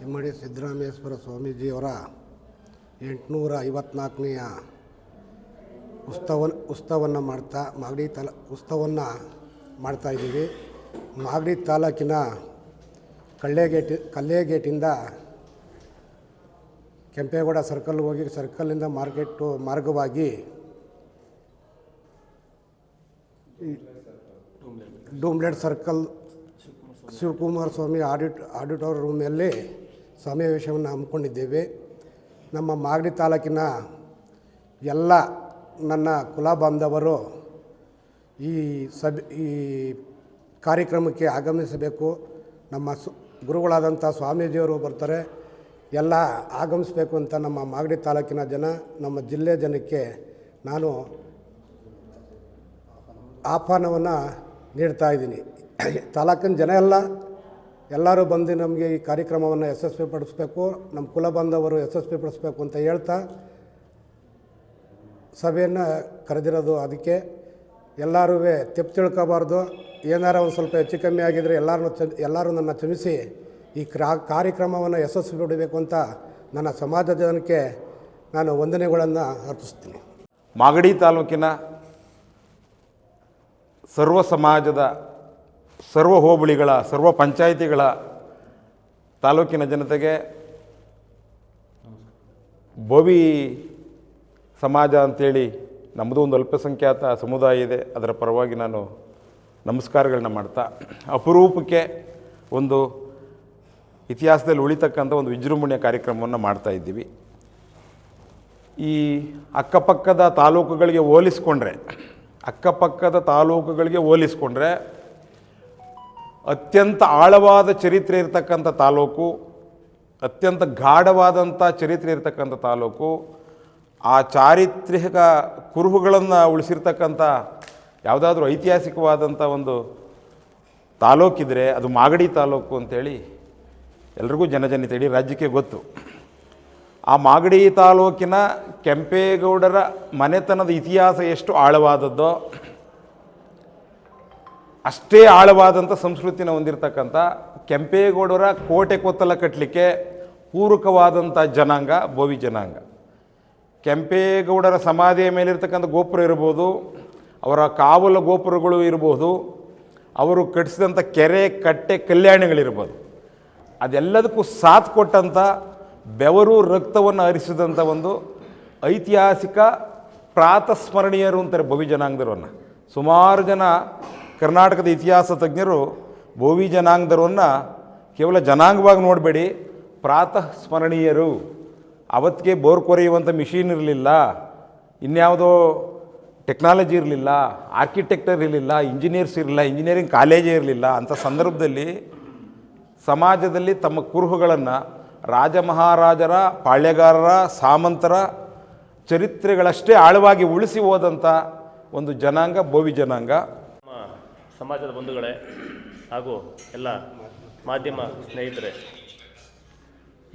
ಇಮ್ಮಡಿ ಸಿದ್ದರಾಮೇಶ್ವರ ಸ್ವಾಮೀಜಿಯವರ 854ನೆಯ ಉತ್ಸವವನ್ನು ಉತ್ಸವವನ್ನು ಮಾಡ್ತಾಯಿದ್ದೀವಿ. ಮಾಗಡಿ ತಾಲೂಕಿನ ಕಲ್ಲೇಗೇಟಿಂದ ಕೆಂಪೇಗೌಡ ಸರ್ಕಲ್ಗೆ ಹೋಗಿ ಸರ್ಕಲ್ಲಿಂದ ಮಾರ್ಗವಾಗಿ ಡೂಮ್ಲೆಟ್ ಸರ್ಕಲ್ ಶಿವಕುಮಾರ ಸ್ವಾಮಿ ಆಡಿಟೋರಿಯಂ ರೂಮಲ್ಲಿ ಸಮಾವೇಶವನ್ನು ಹಮ್ಮಿಕೊಂಡಿದ್ದೇವೆ. ನಮ್ಮ ಮಾಗಡಿ ತಾಲೂಕಿನ ಎಲ್ಲ ನನ್ನ ಕುಲ ಬಾಂಧವರು ಈ ಕಾರ್ಯಕ್ರಮಕ್ಕೆ ಆಗಮಿಸಬೇಕು. ನಮ್ಮ ಗುರುಗಳಾದಂಥ ಸ್ವಾಮೀಜಿಯವರು ಬರ್ತಾರೆ, ಎಲ್ಲ ಆಗಮಿಸಬೇಕು ಅಂತ ನಮ್ಮ ಮಾಗಡಿ ತಾಲೂಕಿನ ಜನ, ನಮ್ಮ ಜಿಲ್ಲೆ ಜನಕ್ಕೆ ನಾನು ಆಹ್ವಾನವನ್ನು ನೀಡ್ತಾಯಿದ್ದೀನಿ. ತಾಲೂಕಿನ ಜನ ಎಲ್ಲರೂ ಬಂದು ನಮಗೆ ಈ ಕಾರ್ಯಕ್ರಮವನ್ನು ಯಶಸ್ವಿಪಡಿಸಬೇಕು, ನಮ್ಮ ಕುಲ ಬಾಂಧವರು ಯಶಸ್ವಿಪಡಿಸಬೇಕು ಅಂತ ಹೇಳ್ತಾ ಸಭೆಯನ್ನು ಕರೆದಿರೋದು. ಅದಕ್ಕೆ ಎಲ್ಲರೂ ತಿಳ್ಕೋಬಾರ್ದು. ಏನಾರ ಒಂದು ಸ್ವಲ್ಪ ಹೆಚ್ಚು ಕಮ್ಮಿ ಆಗಿದ್ದರೆ ಎಲ್ಲರೂ ನನ್ನ ಕ್ಷಮಿಸಿ ಈ ಕಾರ್ಯಕ್ರಮವನ್ನು ಯಶಸ್ವಿ ಪಡಬೇಕು ಅಂತ ನನ್ನ ಸಮಾಜದ ಜನಕ್ಕೆ ನಾನು ವಂದನೆಗಳನ್ನು ಅರ್ಪಿಸ್ತೀನಿ. ಮಾಗಡಿ ತಾಲೂಕಿನ ಸರ್ವ ಸಮಾಜದ, ಸರ್ವ ಹೋಬಳಿಗಳ, ಸರ್ವ ಪಂಚಾಯಿತಿಗಳ ತಾಲೂಕಿನ ಜನತೆಗೆ ಬೋವಿ ಸಮಾಜ ಅಂಥೇಳಿ ನಮ್ಮದು ಒಂದು ಅಲ್ಪಸಂಖ್ಯಾತ ಸಮುದಾಯ ಇದೆ, ಅದರ ಪರವಾಗಿ ನಾನು ನಮಸ್ಕಾರಗಳನ್ನ ಮಾಡ್ತಾ, ಅಪರೂಪಕ್ಕೆ ಒಂದು ಇತಿಹಾಸದಲ್ಲಿ ಉಳಿತಕ್ಕಂಥ ಒಂದು ವಿಜೃಂಭಣೆಯ ಕಾರ್ಯಕ್ರಮವನ್ನು ಮಾಡ್ತಾಯಿದ್ದೀವಿ. ಈ ಅಕ್ಕಪಕ್ಕದ ತಾಲೂಕುಗಳಿಗೆ ಹೋಲಿಸ್ಕೊಂಡ್ರೆ ಅತ್ಯಂತ ಆಳವಾದ ಚರಿತ್ರೆ ಇರತಕ್ಕಂಥ ತಾಲೂಕು, ಅತ್ಯಂತ ಗಾಢವಾದಂಥ ಚರಿತ್ರೆ ಇರತಕ್ಕಂಥ ತಾಲೂಕು, ಆ ಚಾರಿತ್ರಿಕ ಕುರುಹುಗಳನ್ನು ಉಳಿಸಿರ್ತಕ್ಕಂಥ ಯಾವುದಾದ್ರೂ ಐತಿಹಾಸಿಕವಾದಂಥ ಒಂದು ತಾಲೂಕಿದ್ರೆ ಅದು ಮಾಗಡಿ ತಾಲೂಕು ಅಂಥೇಳಿ ಎಲ್ರಿಗೂ ಜನಜನಿತ ಇಡೀ ರಾಜ್ಯಕ್ಕೆ ಗೊತ್ತು. ಆ ಮಾಗಡಿ ತಾಲೂಕಿನ ಕೆಂಪೇಗೌಡರ ಮನೆತನದ ಇತಿಹಾಸ ಎಷ್ಟು ಆಳವಾದದ್ದೋ ಅಷ್ಟೇ ಆಳವಾದಂಥ ಸಂಸ್ಕೃತಿನ ಹೊಂದಿರತಕ್ಕಂಥ ಕೆಂಪೇಗೌಡರ ಕೋಟೆ ಕೊತ್ತಲ ಕಟ್ಟಲಿಕ್ಕೆ ಪೂರಕವಾದಂಥ ಜನಾಂಗ ಬೋವಿ ಜನಾಂಗ. ಕೆಂಪೇಗೌಡರ ಸಮಾಧಿಯ ಮೇಲಿರ್ತಕ್ಕಂಥ ಗೋಪುರ ಇರ್ಬೋದು, ಅವರ ಕಾವಲು ಗೋಪುರಗಳು ಇರ್ಬೋದು, ಅವರು ಕಟ್ಟಿಸಿದಂಥ ಕೆರೆ ಕಟ್ಟೆ ಕಲ್ಯಾಣಿಗಳಿರ್ಬೋದು, ಅದೆಲ್ಲದಕ್ಕೂ ಸಾಥ್ ಕೊಟ್ಟಂಥ, ಬೆವರು ರಕ್ತವನ್ನು ಹರಿಸಿದಂಥ ಒಂದು ಐತಿಹಾಸಿಕ ಪ್ರಾತಸ್ಮರಣೀಯರು ಅಂತಾರೆ ಬೋವಿ ಜನಾಂಗದವರನ್ನು. ಸುಮಾರು ಜನ ಕರ್ನಾಟಕದ ಇತಿಹಾಸ ತಜ್ಞರು ಬೋವಿ ಜನಾಂಗದವರನ್ನು ಕೇವಲ ಜನಾಂಗವಾಗಿ ನೋಡಬೇಡಿ, ಪ್ರಾತಃ ಸ್ಮರಣೀಯರು. ಅವತ್ತಿಗೆ ಬೋರ್ ಕೊರೆಯುವಂಥ ಮಿಷಿನ್ ಇರಲಿಲ್ಲ, ಇನ್ಯಾವುದೋ ಟೆಕ್ನಾಲಜಿ ಇರಲಿಲ್ಲ, ಆರ್ಕಿಟೆಕ್ಟರ್ ಇರಲಿಲ್ಲ, ಇಂಜಿನಿಯರ್ಸ್ ಇರಲಿಲ್ಲ, ಇಂಜಿನಿಯರಿಂಗ್ ಕಾಲೇಜೇ ಇರಲಿಲ್ಲ. ಅಂಥ ಸಂದರ್ಭದಲ್ಲಿ ಸಮಾಜದಲ್ಲಿ ತಮ್ಮ ಕುರುಹುಗಳನ್ನು ರಾಜ ಮಹಾರಾಜರ, ಪಾಳ್ಯಗಾರರ, ಸಾಮಂತರ ಚರಿತ್ರೆಗಳಷ್ಟೇ ಆಳವಾಗಿ ಉಳಿಸಿ ಹೋದಂಥ ಒಂದು ಜನಾಂಗ ಬೋವಿ ಜನಾಂಗ. ನಮ್ಮ ಸಮಾಜದ ಬಂಧುಗಳೇ ಹಾಗೂ ಎಲ್ಲ ಮಾಧ್ಯಮ ಸ್ನೇಹಿತರೆ,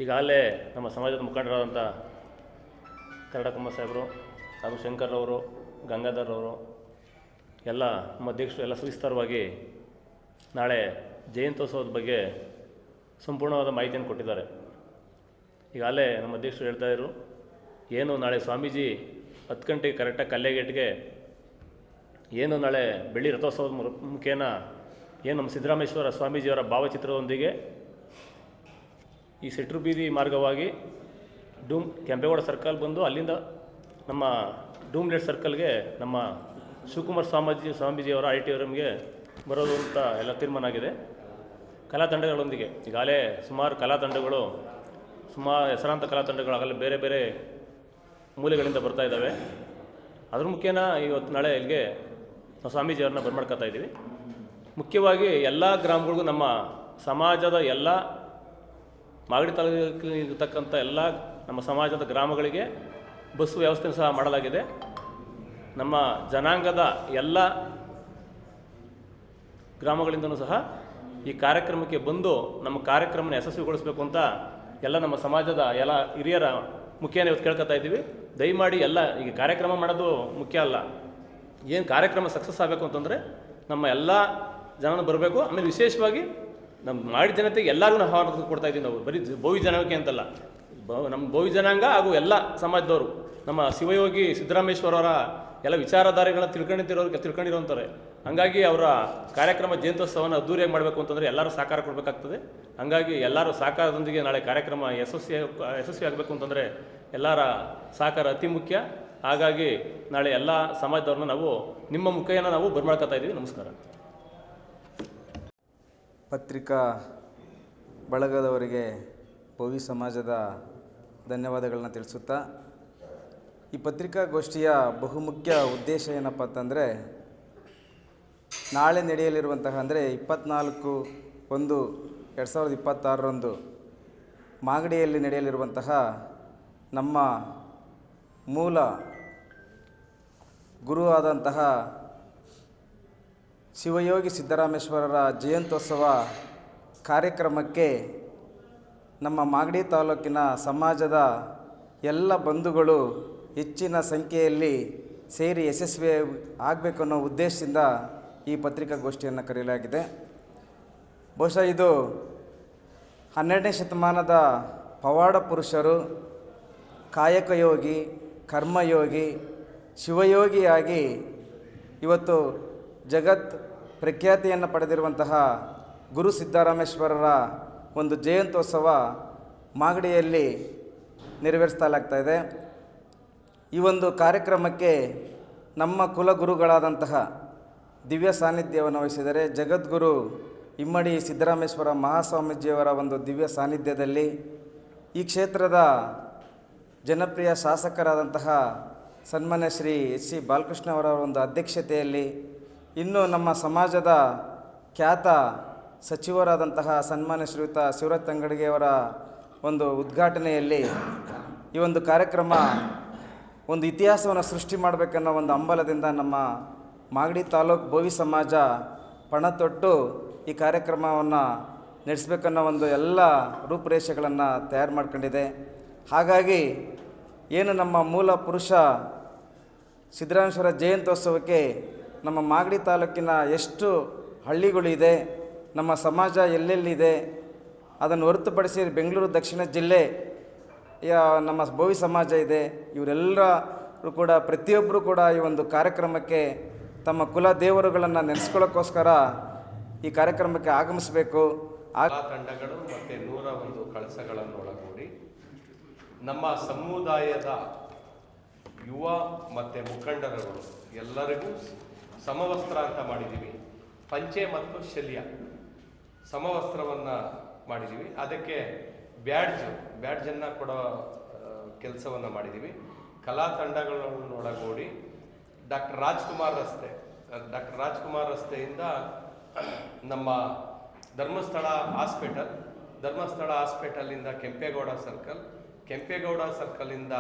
ಈಗಾಗಲೇ ನಮ್ಮ ಸಮಾಜದ ಮುಖಂಡರಾದಂಥ ಕರಡಕಮ್ಮ ಸಾಹೇಬರು ಹಾಗೂ ಶಂಕರ್ರವರು, ಗಂಗಾಧರ್ರವರು ಎಲ್ಲ ನಮ್ಮ ಅಧ್ಯಕ್ಷರು ಎಲ್ಲ ಸವಿಸ್ತಾರವಾಗಿ ನಾಳೆ ಜಯಂತ್ಯೋತ್ಸವದ ಬಗ್ಗೆ ಸಂಪೂರ್ಣವಾದ ಮಾಹಿತಿಯನ್ನು ಕೊಟ್ಟಿದ್ದಾರೆ. ಈಗಾಗಲೇ ನಮ್ಮ ಅಧ್ಯಕ್ಷರು ಹೇಳ್ತಾಯಿದ್ರು, ಏನು ನಾಳೆ ಸ್ವಾಮೀಜಿ 10 ಗಂಟೆಗೆ ಕರೆಕ್ಟಾಗಿ ಕಲ್ಲೇಗೇಟ್ಗೆ ಏನು ನಾಳೆ ಬೆಳ್ಳಿ ರಥೋತ್ಸವದ ಮುಖೇನ ಏನು ನಮ್ಮ ಸಿದ್ದರಾಮೇಶ್ವರ ಸ್ವಾಮೀಜಿಯವರ ಭಾವಚಿತ್ರದೊಂದಿಗೆ ಈ ಸೆಟ್ರು ಬೀದಿ ಮಾರ್ಗವಾಗಿ ಕೆಂಪೇಗೌಡ ಸರ್ಕಲ್ ಬಂದು ಅಲ್ಲಿಂದ ನಮ್ಮ ಡೂಮ್ಲೆಟ್ ಸರ್ಕಲ್ಗೆ ನಮ್ಮ ಶಿವಕುಮಾರ ಸ್ವಾಮೀಜಿಯವರ ಆಡಿಟೋರಿಯಂಗೆ ಬರೋದು ಅಂತ ಎಲ್ಲ ತೀರ್ಮಾನ ಆಗಿದೆ. ಕಲಾ ತಂಡಗಳೊಂದಿಗೆ ಈಗಾಗಲೇ ಸುಮಾರು ಹೆಸರಾಂತ ಕಲಾ ತಂಡಗಳಾಗಲೇ ಬೇರೆ ಬೇರೆ ಮೂಲೆಗಳಿಂದ ಬರ್ತಾ ಇದ್ದಾವೆ. ಅದ್ರ ಮುಖೇನ ಇವತ್ತು ನಾಳೆ ಇಲ್ಲಿಗೆ ನಾವು ಸ್ವಾಮೀಜಿಯವ್ರನ್ನ ಬರ್ಮಾಡ್ಕೊತಾ ಇದ್ದೀವಿ. ಮುಖ್ಯವಾಗಿ ಎಲ್ಲ ಗ್ರಾಮಗಳಿಗೂ ನಮ್ಮ ಸಮಾಜದ ಎಲ್ಲ ಮಾಗಡಿ ತಾಲೂಕಿನಲ್ಲಿ ಇರತಕ್ಕಂಥ ಎಲ್ಲ ನಮ್ಮ ಸಮಾಜದ ಗ್ರಾಮಗಳಿಗೆ ಬಸ್ ವ್ಯವಸ್ಥೆ ಸಹ ಮಾಡಲಾಗಿದೆ. ನಮ್ಮ ಜನಾಂಗದ ಎಲ್ಲ ಗ್ರಾಮಗಳಿಂದಲೂ ಸಹ ಈ ಕಾರ್ಯಕ್ರಮಕ್ಕೆ ಬಂದು ನಮ್ಮ ಕಾರ್ಯಕ್ರಮನ ಯಶಸ್ವಿಗೊಳಿಸಬೇಕು ಅಂತ ಎಲ್ಲ ನಮ್ಮ ಸಮಾಜದ ಎಲ್ಲ ಹಿರಿಯರ ಮುಖೇನ ಇವತ್ತು ಕೇಳ್ಕೊತಾ ಇದ್ದೀವಿ. ದಯಮಾಡಿ ಎಲ್ಲ ಈಗ ಕಾರ್ಯಕ್ರಮ ಮಾಡೋದು ಮುಖ್ಯ ಅಲ್ಲ, ಏನು ಕಾರ್ಯಕ್ರಮ ಸಕ್ಸಸ್ ಆಗಬೇಕು ಅಂತಂದರೆ ನಮ್ಮ ಎಲ್ಲ ಜನನು ಬರಬೇಕು. ಆಮೇಲೆ ವಿಶೇಷವಾಗಿ ನಮ್ಮ ಮಾಡಿ ಜನತೆಗೆ ಎಲ್ಲರಿಗೂ ನಾವು ಆಹ್ವಾನ ಕೊಡ್ತಾ ಇದ್ದೀವಿ. ನಾವು ಬರೀ ಬೋವಿ ಜನಾಂಗಕ್ಕೆ ಅಂತಲ್ಲ, ನಮ್ಮ ಬೋವಿ ಜನಾಂಗ ಹಾಗೂ ಎಲ್ಲ ಸಮಾಜದವರು, ನಮ್ಮ ಶಿವಯೋಗಿ ಸಿದ್ದರಾಮೇಶ್ವರವರ ಎಲ್ಲ ವಿಚಾರಧಾರೆಗಳನ್ನ ತಿಳ್ಕೊಂಡಿರೋಂಥವ್ರೆ. ಹಂಗಾಗಿ ಅವರ ಕಾರ್ಯಕ್ರಮ ಜಯಂತ್ಯೋತ್ಸವನ ಅದ್ದೂರಿಯಾಗಿ ಮಾಡಬೇಕು ಅಂತಂದರೆ ಎಲ್ಲರೂ ಸಹಕಾರ ಕೊಡಬೇಕಾಗ್ತದೆ. ಹಂಗಾಗಿ ಎಲ್ಲರೂ ಸಹಕಾರದೊಂದಿಗೆ ನಾಳೆ ಕಾರ್ಯಕ್ರಮ ಯಶಸ್ವಿ ಆಗಬೇಕು ಅಂತಂದರೆ ಎಲ್ಲರ ಸಹಕಾರ ಅತಿ ಮುಖ್ಯ. ಹಾಗಾಗಿ ನಾಳೆ ಎಲ್ಲ ಸಮಾಜದವ್ರನ್ನ ನಾವು ನಿಮ್ಮ ಮುಖೇನ ನಾವು ಬರ್ಮಾಡ್ಕೊತಾ ಇದ್ದೀವಿ. ನಮಸ್ಕಾರ. ಪತ್ರಿಕಾ ಬಳಗದವರಿಗೆ ಬೋವಿ ಸಮಾಜದ ಧನ್ಯವಾದಗಳನ್ನ ತಿಳಿಸುತ್ತಾ, ಈ ಪತ್ರಿಕಾಗೋಷ್ಠಿಯ ಬಹುಮುಖ್ಯ ಉದ್ದೇಶ ಏನಪ್ಪ ಅಂತಂದರೆ, ನಾಳೆ ನಡೆಯಲಿರುವಂತಹ ಅಂದರೆ 24/1/2026 ಮಾಗಡಿಯಲ್ಲಿ ನಡೆಯಲಿರುವಂತಹ ನಮ್ಮ ಮೂಲ ಗುರು ಆದಂತಹ ಶಿವಯೋಗಿ ಸಿದ್ದರಾಮೇಶ್ವರರ ಜಯಂತ್ಯೋತ್ಸವ ಕಾರ್ಯಕ್ರಮಕ್ಕೆ ನಮ್ಮ ಮಾಗಡಿ ತಾಲೂಕಿನ ಸಮಾಜದ ಎಲ್ಲ ಬಂಧುಗಳು ಹೆಚ್ಚಿನ ಸಂಖ್ಯೆಯಲ್ಲಿ ಸೇರಿ ಯಶಸ್ವಿ ಆಗಬೇಕು ಅನ್ನೋ ಉದ್ದೇಶದಿಂದ ಈ ಪತ್ರಿಕಾಗೋಷ್ಠಿಯನ್ನು ಕರೆಯಲಾಗಿದೆ. ಬಹುಶಃ ಇದು 12ನೇ ಶತಮಾನದ ಪವಾಡ ಪುರುಷರು, ಕಾಯಕಯೋಗಿ, ಕರ್ಮಯೋಗಿ, ಶಿವಯೋಗಿಯಾಗಿ ಇವತ್ತು ಜಗತ್ ಪ್ರಖ್ಯಾತಿಯನ್ನು ಪಡೆದಿರುವಂತಹ ಗುರು ಸಿದ್ದರಾಮೇಶ್ವರರ ಒಂದು ಜಯಂತ್ಯೋತ್ಸವ ಮಾಗಡಿಯಲ್ಲಿ ನೆರವೇರಿಸಲಾಗ್ತಾಯಿದೆ. ಈ ಒಂದು ಕಾರ್ಯಕ್ರಮಕ್ಕೆ ನಮ್ಮ ಕುಲಗುರುಗಳಾದಂತಹ ದಿವ್ಯ ಸಾನ್ನಿಧ್ಯವನ್ನು ವಹಿಸಿದರೆ ಜಗದ್ಗುರು ಇಮ್ಮಡಿ ಸಿದ್ದರಾಮೇಶ್ವರ ಮಹಾಸ್ವಾಮೀಜಿಯವರ ಒಂದು ದಿವ್ಯ ಸಾನ್ನಿಧ್ಯದಲ್ಲಿ ಈ ಕ್ಷೇತ್ರದ ಜನಪ್ರಿಯ ಶಾಸಕರಾದಂತಹ ಸನ್ಮಾನ್ಯ ಶ್ರೀ ಎಚ್.ಸಿ. ಬಾಲಕೃಷ್ಣ ಅವರ ಒಂದು ಅಧ್ಯಕ್ಷತೆಯಲ್ಲಿ, ಇನ್ನು ನಮ್ಮ ಸಮಾಜದ ಖ್ಯಾತ ಸಚಿವರಾದಂತಹ ಸನ್ಮಾನ್ಯ ಶ್ರೀಯುತ ಶಿವರಾಜ್ ತಂಗಡಗಿಯವರ ಒಂದು ಉದ್ಘಾಟನೆಯಲ್ಲಿ ಈ ಒಂದು ಕಾರ್ಯಕ್ರಮ ಒಂದು ಇತಿಹಾಸವನ್ನು ಸೃಷ್ಟಿ ಮಾಡಬೇಕನ್ನೋ ಒಂದು ಹಂಬಲದಿಂದ ನಮ್ಮ ಮಾಗಡಿ ತಾಲೂಕು ಬೋವಿ ಸಮಾಜ ಪಣತೊಟ್ಟು ಈ ಕಾರ್ಯಕ್ರಮವನ್ನು ನಡೆಸಬೇಕನ್ನೋ ಒಂದು ಎಲ್ಲ ರೂಪುರೇಷೆಗಳನ್ನು ತಯಾರು ಮಾಡ್ಕೊಂಡಿದೆ. ಹಾಗಾಗಿ ಏನು ನಮ್ಮ ಮೂಲ ಪುರುಷ ಸಿದ್ದರಾಮೇಶ್ವರ ಜಯಂತ್ಯೋತ್ಸವಕ್ಕೆ ನಮ್ಮ ಮಾಗಡಿ ತಾಲೂಕಿನ ಎಷ್ಟು ಹಳ್ಳಿಗಳಿದೆ, ನಮ್ಮ ಸಮಾಜ ಎಲ್ಲೆಲ್ಲಿದೆ, ಅದನ್ನು ಹೊರತುಪಡಿಸಿ ಬೆಂಗಳೂರು ದಕ್ಷಿಣ ಜಿಲ್ಲೆ ನಮ್ಮ ಬೋವಿ ಸಮಾಜ ಇದೆ. ಇವರೆಲ್ಲರೂ ಕೂಡ ಪ್ರತಿಯೊಬ್ಬರು ಕೂಡ ಈ ಒಂದು ಕಾರ್ಯಕ್ರಮಕ್ಕೆ ತಮ್ಮ ಕುಲ ದೇವರುಗಳನ್ನು ನೆನೆಸ್ಕೊಳ್ಳೋಕ್ಕೋಸ್ಕರ ಈ ಕಾರ್ಯಕ್ರಮಕ್ಕೆ ಆಗಮಿಸಬೇಕು. ತಂಡಗಳು ಮತ್ತು 101 ಕಳಸಗಳನ್ನು ಒಳಗೂಡಿ ನಮ್ಮ ಸಮುದಾಯದ ಯುವ ಮತ್ತು ಮುಖಂಡರುಗಳು ಎಲ್ಲರಿಗೂ ಸಮವಸ್ತ್ರ ಅಂತ ಮಾಡಿದ್ದೀವಿ. ಪಂಚೆ ಮತ್ತು ಶಲ್ಯ ಸಮವಸ್ತ್ರವನ್ನು ಮಾಡಿದ್ದೀವಿ. ಅದಕ್ಕೆ ಬ್ಯಾಡ್ಜನ್ನು ಕೊಡೋ ಕೆಲಸವನ್ನು ಮಾಡಿದ್ದೀವಿ. ಕಲಾ ತಂಡಗಳನ್ನು ಒಳಗೂಡಿ ಡಾಕ್ಟರ್ ರಾಜ್ಕುಮಾರ್ ರಸ್ತೆಯಿಂದ ನಮ್ಮ ಧರ್ಮಸ್ಥಳ ಹಾಸ್ಪಿಟಲಿಂದ ಕೆಂಪೇಗೌಡ ಸರ್ಕಲಿಂದ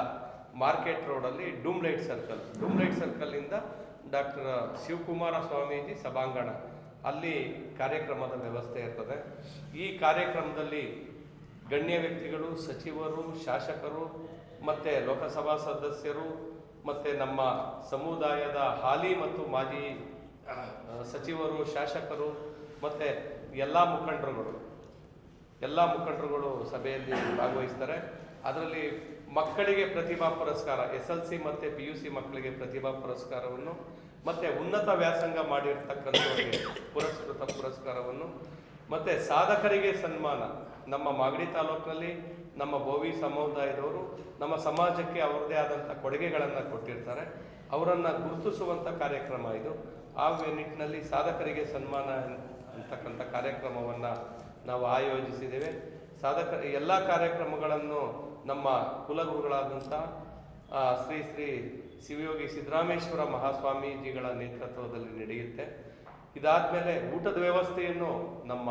ಮಾರ್ಕೆಟ್ ರೋಡಲ್ಲಿ ಡೂಮ್ ಲೈಟ್ ಸರ್ಕಲಿಂದ ಡಾಕ್ಟರ್ ಶಿವಕುಮಾರ ಸ್ವಾಮೀಜಿ ಸಭಾಂಗಣ, ಅಲ್ಲಿ ಕಾರ್ಯಕ್ರಮದ ವ್ಯವಸ್ಥೆ ಇರ್ತದೆ. ಈ ಕಾರ್ಯಕ್ರಮದಲ್ಲಿ ಗಣ್ಯ ವ್ಯಕ್ತಿಗಳು, ಸಚಿವರು, ಶಾಸಕರು ಮತ್ತು ಲೋಕಸಭಾ ಸದಸ್ಯರು ಮತ್ತು ನಮ್ಮ ಸಮುದಾಯದ ಹಾಲಿ ಮತ್ತು ಮಾಜಿ ಸಚಿವರು, ಶಾಸಕರು ಮತ್ತು ಎಲ್ಲ ಮುಖಂಡರುಗಳು ಸಭೆಯಲ್ಲಿ ಭಾಗವಹಿಸ್ತಾರೆ. ಅದರಲ್ಲಿ ಮಕ್ಕಳಿಗೆ ಪ್ರತಿಭಾ ಪುರಸ್ಕಾರ, SLC ಮತ್ತು PUC ಮಕ್ಕಳಿಗೆ ಪ್ರತಿಭಾ ಪುರಸ್ಕಾರವನ್ನು ಮತ್ತು ಉನ್ನತ ವ್ಯಾಸಂಗ ಮಾಡಿರ್ತಕ್ಕಂಥವರಿಗೆ ಪುರಸ್ಕಾರವನ್ನು ಮತ್ತು ಸಾಧಕರಿಗೆ ಸನ್ಮಾನ. ನಮ್ಮ ಮಾಗಡಿ ತಾಲೂಕಿನಲ್ಲಿ ನಮ್ಮ ಬೋವಿ ಸಮುದಾಯದವರು ನಮ್ಮ ಸಮಾಜಕ್ಕೆ ಅವರದೇ ಆದಂಥ ಕೊಡುಗೆಗಳನ್ನು ಕೊಟ್ಟಿರ್ತಾರೆ. ಅವರನ್ನು ಗುರುತಿಸುವಂಥ ಕಾರ್ಯಕ್ರಮ ಇದು. ಆ ನಿಟ್ಟಿನಲ್ಲಿ ಸಾಧಕರಿಗೆ ಸನ್ಮಾನ ಅಂತಕ್ಕಂಥ ಕಾರ್ಯಕ್ರಮವನ್ನು ನಾವು ಆಯೋಜಿಸಿದ್ದೇವೆ. ಎಲ್ಲ ಕಾರ್ಯಕ್ರಮಗಳನ್ನು ನಮ್ಮ ಕುಲಗುರುಗಳಾದಂಥ ಶ್ರೀ ಶಿವಯೋಗಿ ಸಿದ್ದರಾಮೇಶ್ವರ ಮಹಾಸ್ವಾಮೀಜಿಗಳ ನೇತೃತ್ವದಲ್ಲಿ ನಡೆಯುತ್ತೆ. ಇದಾದಮೇಲೆ ಊಟದ ವ್ಯವಸ್ಥೆಯನ್ನು ನಮ್ಮ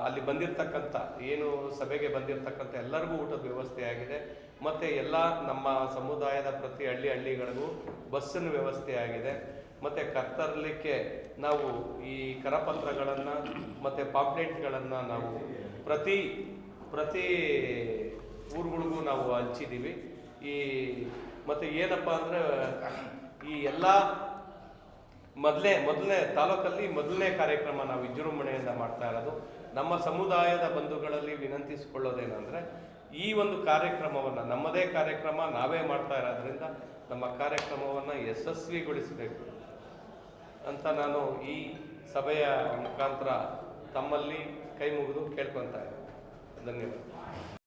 ಅಲ್ಲಿ ಬಂದಿರತಕ್ಕಂಥ ಏನು ಸಭೆಗೆ ಬಂದಿರತಕ್ಕಂಥ ಎಲ್ಲರಿಗೂ ಊಟದ ವ್ಯವಸ್ಥೆ ಆಗಿದೆ. ಮತ್ತು ಎಲ್ಲ ನಮ್ಮ ಸಮುದಾಯದ ಪ್ರತಿ ಹಳ್ಳಿಗಳಿಗೂ ಬಸ್ಸಿನ ವ್ಯವಸ್ಥೆ ಆಗಿದೆ. ಮತ್ತು ಕರ್ತರಲಿಕ್ಕೆ ನಾವು ಈ ಕರಪತ್ರಗಳನ್ನು ಮತ್ತು ಪಾಂಪ್ಲೆಟ್ಗಳನ್ನು ನಾವು ಪ್ರತಿ ಊರುಗಳಿಗೂ ನಾವು ಹಂಚಿದ್ದೀವಿ. ಮತ್ತು ಏನಪ್ಪ ಅಂದರೆ ಈ ಎಲ್ಲ ಮೊದಲನೇ ತಾಲೂಕಲ್ಲಿ ಮೊದಲನೇ ಕಾರ್ಯಕ್ರಮ ನಾವು ವಿಜೃಂಭಣೆಯಿಂದ ಮಾಡ್ತಾ ಇರೋದು. ನಮ್ಮ ಸಮುದಾಯದ ಬಂಧುಗಳಲ್ಲಿ ವಿನಂತಿಸಿಕೊಳ್ಳೋದೇನೆಂದರೆ ಈ ಒಂದು ಕಾರ್ಯಕ್ರಮವನ್ನು ನಮ್ಮದೇ ಕಾರ್ಯಕ್ರಮ ನಾವೇ ಮಾಡ್ತಾ ಇರೋದ್ರಿಂದ ನಮ್ಮ ಕಾರ್ಯಕ್ರಮವನ್ನು ಯಶಸ್ವಿಗೊಳಿಸಬೇಕು ಅಂತ ನಾನು ಈ ಸಭೆಯ ಮುಖಾಂತರ ತಮ್ಮಲ್ಲಿ ಕೈ ಮುಗಿದು ಕೇಳ್ಕೊತಾ ಇದ್ದೀನಿ. ಧನ್ಯವಾದ.